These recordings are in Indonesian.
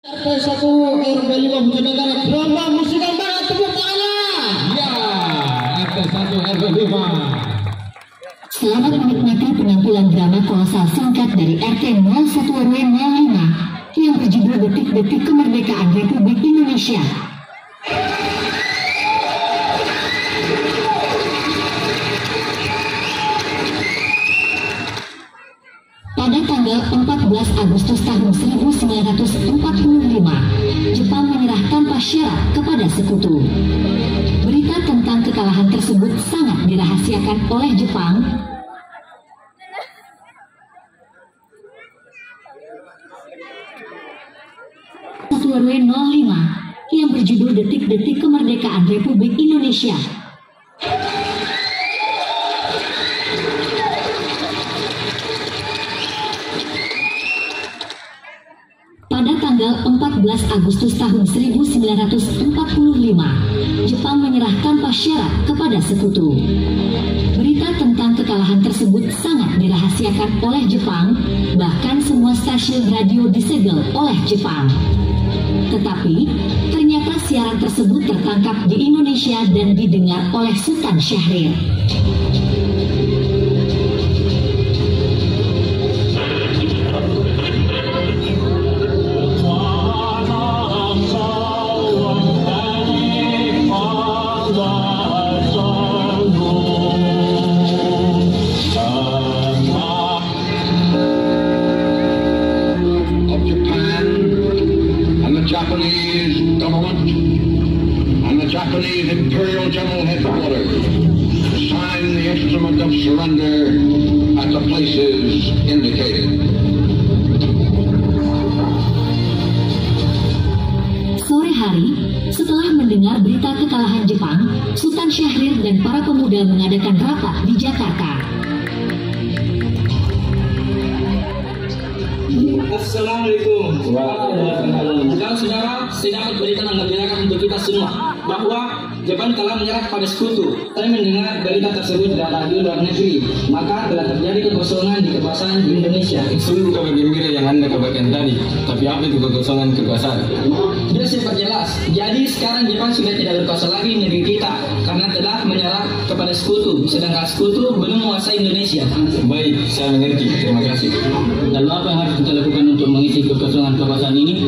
RT1 RW5 Bojonegoro drama musikan banget, tepuk tangan. Ya, RT1 RW5. Selamat menikmati penampilan drama kolosal singkat dari RT01 RW05 yang berjudul Detik-Detik Kemerdekaan Republik Indonesia. Pada tanggal 14 Agustus tahun 1945, Jepang menyerah tanpa syarat kepada sekutu. Berita tentang kekalahan tersebut sangat dirahasiakan oleh Jepang. RW05 yang berjudul Detik-Detik Kemerdekaan Republik Indonesia. Pada tanggal 14 Agustus tahun 1945, Jepang menyerah tanpa syarat kepada sekutu. Berita tentang kekalahan tersebut sangat dirahasiakan oleh Jepang, bahkan semua stasiun radio disegel oleh Jepang. Tetapi, ternyata siaran tersebut tertangkap di Indonesia dan didengar oleh Sultan Syahrir. Japanese government and the Japanese Imperial General Headquarters sign the instrument of surrender at the places indicated. Sore hari, setelah mendengar berita kekalahan Jepang, Sultan Syahrir dan para pemuda mengadakan rapat di Jakarta. Assalamualaikum. Saudara-saudara, saya dapat berikan menggembirakan untuk kita semua bahwa Jepang telah menyerah kepada sekutu. Saya mendengar berita tersebut dari radio luar negeri, maka telah terjadi kekosongan di kekuasaan di Indonesia. Sungguh kabar gembira yang Anda kabarkan tadi, tapi apa itu kekosongan kekuasaan? Dia sempat jelas. Jadi sekarang Jepang sudah tidak berkuasa lagi di negeri kita karena telah menyerah kepada sekutu, sedangkan sekutu belum menguasai Indonesia. Baik, saya mengerti. Terima kasih. Lalu apa yang harus kita lakukan untuk mengisi kekosongan kekuasaan ini?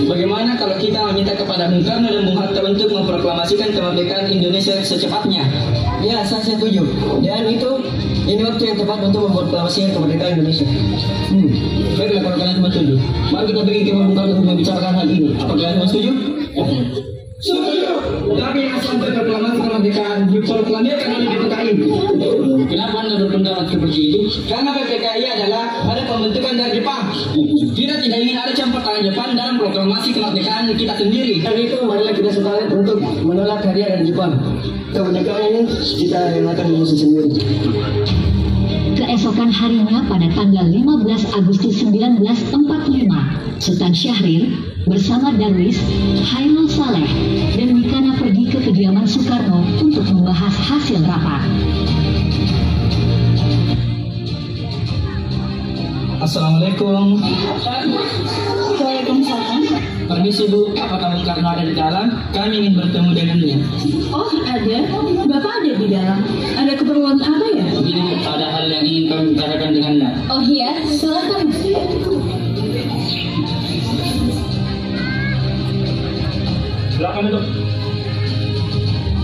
Bagaimana kalau kita meminta kepada Bung Karno dan Bung Hatta untuk memproklamasikan kemerdekaan Indonesia secepatnya? Ya, saya setuju. Dan ini waktu yang tepat untuk memproklamasikan kemerdekaan Indonesia. Baiklah, kalau kalian semua setuju, mari kita pergi ke Bung Karno untuk membicarakan hal ini. Apakah kalian semua setuju? Setuju. Tapi sampai proklamasi kemerdekaan diproklamirkan oleh PPKI. Kenapa Anda berpendapat seperti itu? Karena PPKI adalah ada pembentukan dari Jepang. Kita tidak ingin ada campur tangan Jepang dalam proklamasi kemerdekaan kita sendiri. Dan itu marilah kita sepakat untuk menolak hadiah dari Jepang. Kemerdekaan ini kita yang akan mengusung sendiri. Keesokan harinya pada tanggal 15 Agustus 1945, Sultan Syahrir bersama Darwis, Hairul Saleh, dan Mikana pergi ke kediaman Soekarno untuk membahas hasil rapat. Assalamualaikum. Waalaikumsalam. Permisi Bu, apakah Bung Karno ada di dalam? Kami ingin bertemu dengannya. Oh, ada. Bapak ada di dalam. Ada keperluan apa ya? Begini, ada hal yang ingin kami bicarakan dengannya. Oh iya, silakan. Silakan duduk.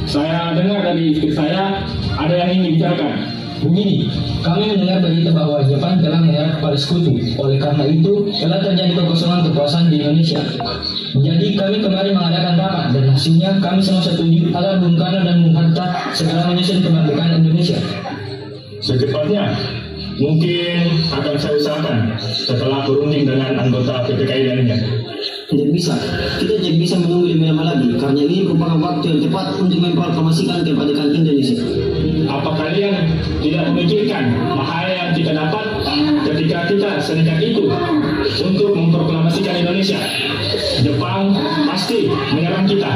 Saya dengar dari istri saya ada yang ingin dibicarakan. Begini, kami mendengar berita bahwa Jepang telah menyerah kepada sekutu. Oleh karena itu, telah terjadi kekosongan kekuasaan di Indonesia. Jadi kami kemarin mengadakan rapat dan hasilnya kami semua setuju agar Bung Karno dan Bung Hatta segera menyusun kemerdekaan Indonesia. Secepatnya, mungkin akan saya usahakan setelah berunding dengan anggota PPKI lainnya. Tidak bisa, kita tidak bisa menunggu lebih lama lagi karena ini merupakan waktu yang tepat untuk memproklamasikan kemerdekaan Indonesia. Apa kalian tidak memikirkan bahaya yang kita dapat ketika kita senekat itu untuk memproklamasikan Indonesia? Jepang pasti menyerang kita.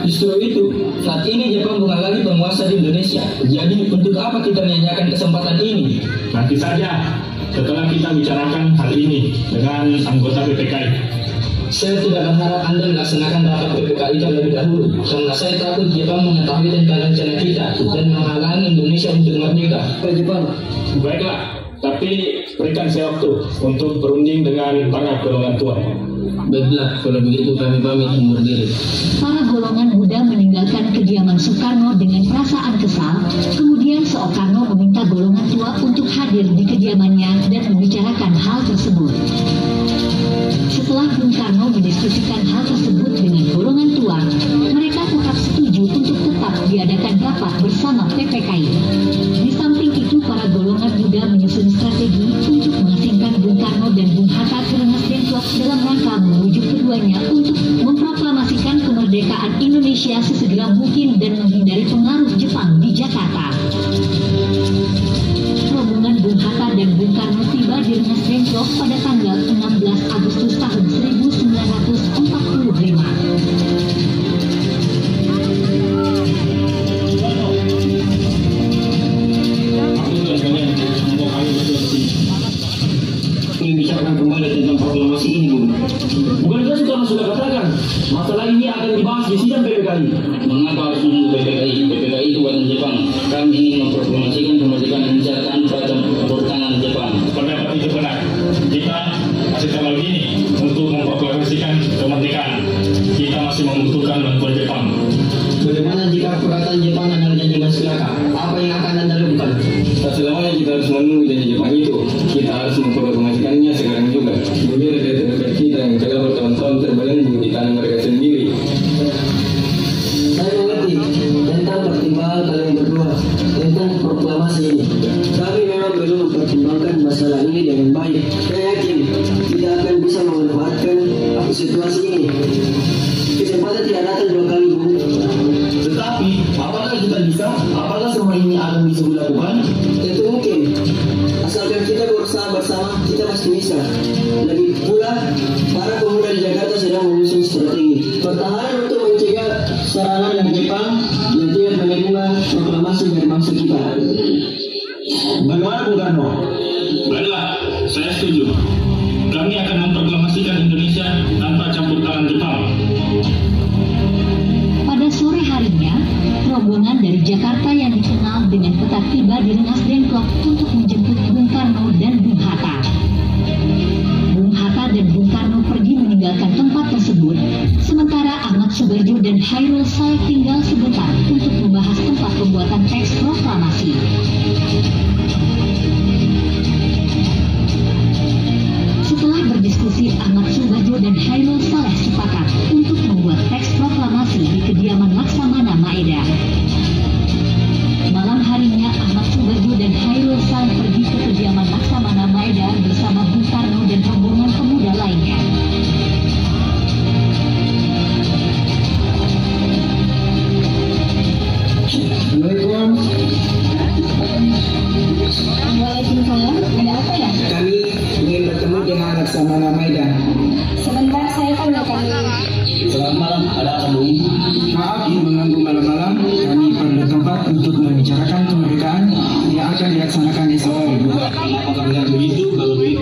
Justru itu, saat ini Jepang bukan lagi penguasa di Indonesia. Jadi untuk apa kita menyanyiakan kesempatan ini? Nanti saja setelah kita bicarakan hal ini dengan anggota PPKI. Saya tidak berharap Anda melaksanakan rapat PPKI terlebih dahulu, karena saya takut Jepang mengetahui tentang rencana kita dan menghalangi Indonesia untuk merdeka. Jepang. Baiklah, tapi berikan saya waktu untuk berunding dengan para golongan tua. Baiklah, kalau begitu kami pamit undur diri. Para golongan muda meninggalkan kediaman Soekarno dengan perasaan kesal. Kemudian Soekarno meminta golongan tua untuk hadir di kediamannya dan membicarakan hal tersebut. Setelah Bung Karno mendiskusikan hal tersebut dengan golongan tua, mereka tetap setuju untuk tetap diadakan rapat bersama PPKI. Di samping itu, para golongan muda menyusun strategi untuk mengasingkan Bung Karno dan Bung Hatta ke Rengas Dengklok dalam rangka membujuk keduanya untuk memproklamasikan kemerdekaan Indonesia sesegera mungkin dan menghindari pengaruh Jepang di Jakarta. Rombongan Bung Hatta dan Bung Karno tiba di Rengas Dengklok pada tanggal 16 Agustus tahun 1945. Membicarakan kembali tentang proklamasi ini, Bung. Bukankah Soekarno sudah katakan masalah ini akan dibahas di sidang PPKI? Mengapa harus menunggu PPKI? PPKI itu buatan Jepang. Kami ingin memproklamasikan kemerdekaan Indonesia tanpa campur tangan Jepang. Pendapat itu benar. Kita masih terlalu dini untuk memproklamasikan kemerdekaan. Kita masih membutuhkan bantuan Jepang. Bagaimana jika perkataan Jepang adalah janji celaka? Apa yang akan Anda lakukan? Tak selamanya kita harus menunggu janji Jepang itu. Kita harus memproklamasikannya sekarang juga. Demi rakyat kita yang telah bertahun-tahun terbelenggu di tanah mereka sendiri. Saya mengerti tentang pertimbangan kalian berdua tentang proklamasi ini. Kami memang belum mempertimbangkan masalah ini dengan baik. Saya yakin kita akan bisa memanfaatkan situasi ini. Kesempatan tidak datang dua kali, Bu. Tetapi, apakah kita bisa? Apakah semua ini akan bisa dilakukan? Tentu mungkin. Asalkan kita berusaha bersama, kita pasti bisa. Lagi pula, para pemuda di Jakarta sedang menyusun strategi pertahanan untuk mencegah serangan dari Jepang yang tidak menerima proklamasi dari bangsa kita. Bagaimana Bung Karno? Baiklah, saya setuju. Kami akan memproklamasikan Indonesia tanpa campur tangan Jepang. Pada sore harinya, rombongan dari Jakarta yang dikenal dengan ketat tiba di Rengas Dengklok untuk menjemput Bung Karno dan Bung Hatta. Bung Hatta dan Bung Karno pergi meninggalkan tempat tersebut, sementara Ahmad Subarjo dan Hairul Saleh tinggal sebentar untuk membahas tempat pembuatan teks proklamasi. Setelah berdiskusi, Ahmad Subarjo dan Hairul Saleh sepakat untuk membuat teks proklamasi di kediaman Laksamana Maeda. Malam harinya, Ahmad Subarjo dan Hairul Saleh pergi ke kediaman Laksamana Maeda bersama Bung Karno dan rombongan pemuda lainnya. Assalamualaikum. Waalaikumsalam. Ada apa ya? Kami ingin bertemu dengan Laksamana Maeda. Sebentar, saya panggilkan. Selamat malam, ada apa, Bung? Maaf mengganggu malam-malam. Kami perlu tempat untuk membicarakan kemerdekaan yang akan dilaksanakan esok hari. Apakah benar begitu? Kalau begitu,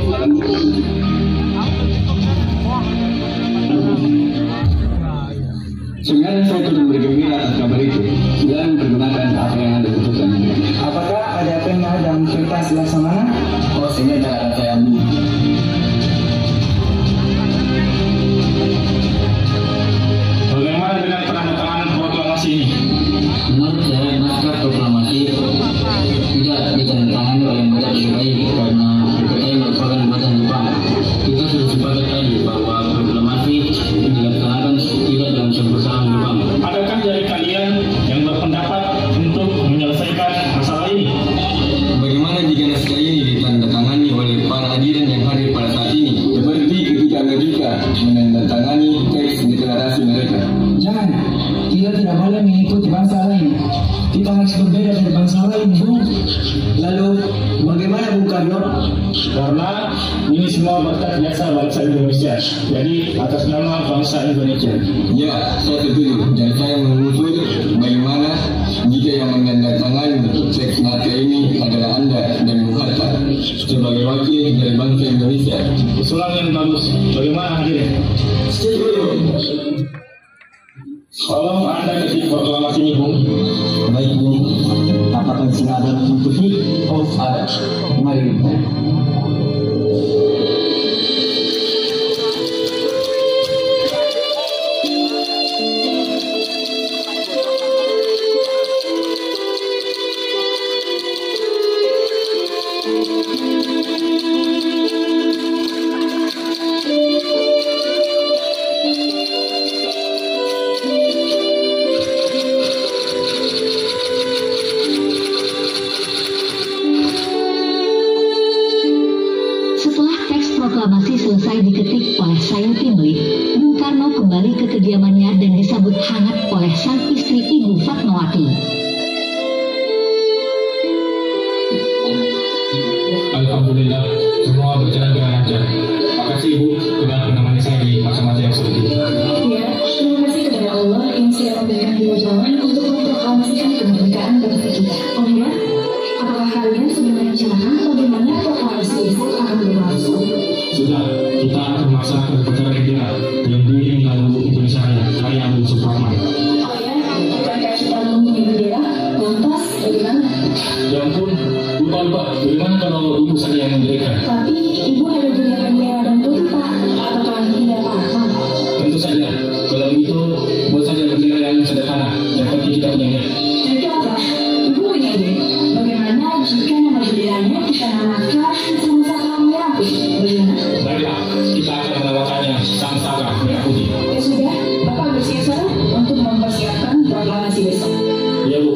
Sebenarnya saya turut bergembira atas kabar itu. Dan pergunakan apa yang Anda butuhkan. Apakah ada pena dan kertas Laksamana? Oh, sehingga cara saya ambil. Bagaimana dengan penandatanganan proklamasi ini? menurut saya naskah proklamasi tidak ditandatangani oleh mereka PPKI karena PPKI merupakan buatan Jepang. Kita sudah sepakat tadi bahwa proklamasi dilaksanakan tidak dalam campur tangan Jepang. Adakah dari kalian yang berpendapat untuk menyelesaikan masalah ini? Bagaimana jika naskah ini ditandatangani oleh para hadirin yang hadir pada saat ini? Seperti ketika Amerika menandatangani teks deklarasi mereka. Jangan, kita tidak boleh mengikuti bangsa lain. Kita harus berbeda dari bangsa lain, Bung. Lalu bagaimana Bung Karno? Karena ini semua berkat jasa bangsa Indonesia. Jadi atas nama bangsa Indonesia. Ya, saya setuju. Dan saya mengusul bagaimana jika yang menandatangani teks naskah ini adalah Anda dan Bung Hatta sebagai wakil dari bangsa Indonesia. Usulan yang bagus. Bagaimana hadirin? Setuju. Tolong Anda ketik proklamasi ini, Bung. Baik, Bung. Apakah di sini ada putih? Oh, ada. Mari. Proklamasi selesai diketik oleh Sayuti Melik, Bung Karno kembali ke kediamannya dan disambut hangat oleh sang istri Ibu Fatmawati. Alhamdulillah, semua berjalan dengan lancar. Makasih Ibu telah menemani saya di masa-masa yang sulit ini. Ya, terima kasih kepada Allah yang sudah memberikan kemudahan untuk memproklamasikan kemerdekaan bangsa kita. Oh ya, apakah kalian sudah merencanakan bagaimana proklamasi besok akan berlangsung? Sudah, kita akan melaksanakan upacara bendera yang diiringi lagu Indonesia Raya, karya Bung Supratman. Oh ya, bukankah kita mengunjungi bendera? Lantas, bagaimana? Ya ampun, lupa. Bagaimana kalau ibu saya yang mendirikan? Tapi ibu ada punya bendera dan putih, Pak. Apakah tidak apa-apa? Tentu saja, kalau begitu buat saja bendera yang sederhana, yang penting kita punya niat. Itu apa? Ibu punya ide. Bagaimana jika nama benderanya kita namakan sama-sama merah putih? Bagaimana? Baiklah, kita akan menamakannya Sang Saka Merah Putih. Ya sudah, Bapak bersiap untuk mempersiapkan proklamasi besok. Iya, Bu.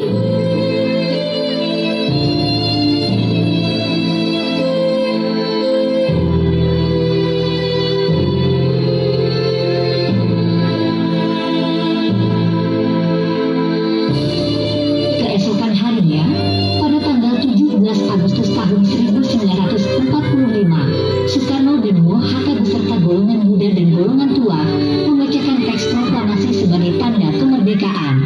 Keesokan harinya, pada tanggal 17 Agustus tahun 1945, Soekarno dan Muhammad Hatta beserta golongan muda dan golongan tua membacakan teks proklamasi sebagai tanda kemerdekaan.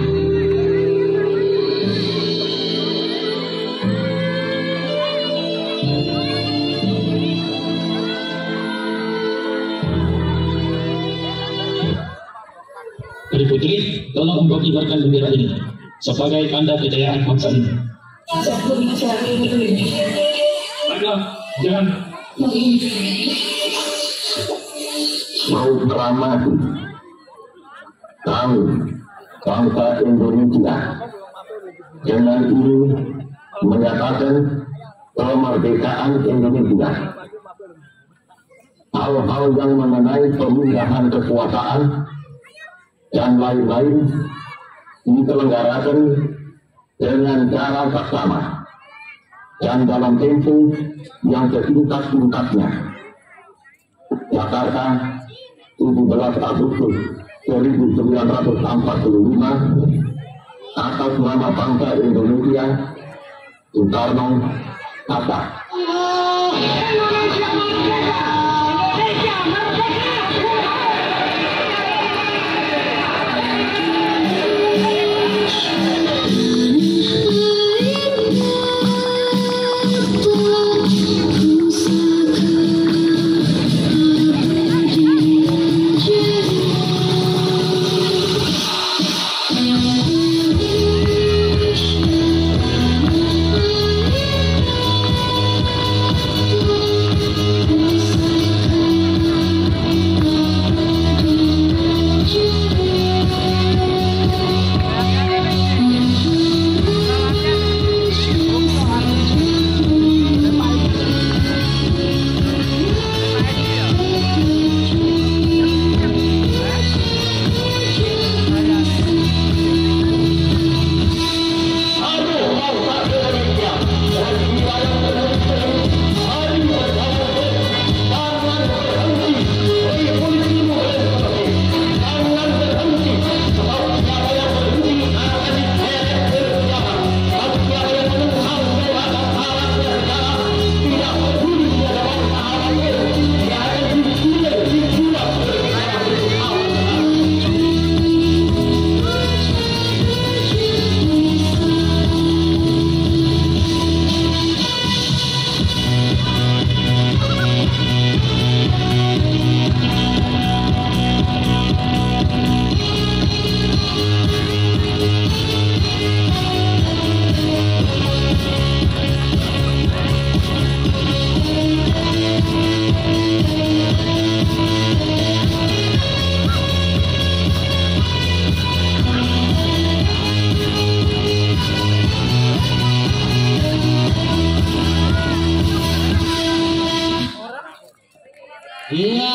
Adik Putri, tolong engkau kibarkan bendera ini sebagai tanda kejayaan bangsa ini. Baiklah, jangan. Mau proklamasi kami bangsa Indonesia dengan ini menyatakan kemerdekaan Indonesia. Hal-hal yang mengenai pemindahan kekuasaan dan lain-lain diselenggarakan dengan cara saksama dan dalam tempo yang sesingkat-singkatnya. Jakarta, 17 Agustus 1945, atas nama bangsa Indonesia, Soekarno Hatta. Iya.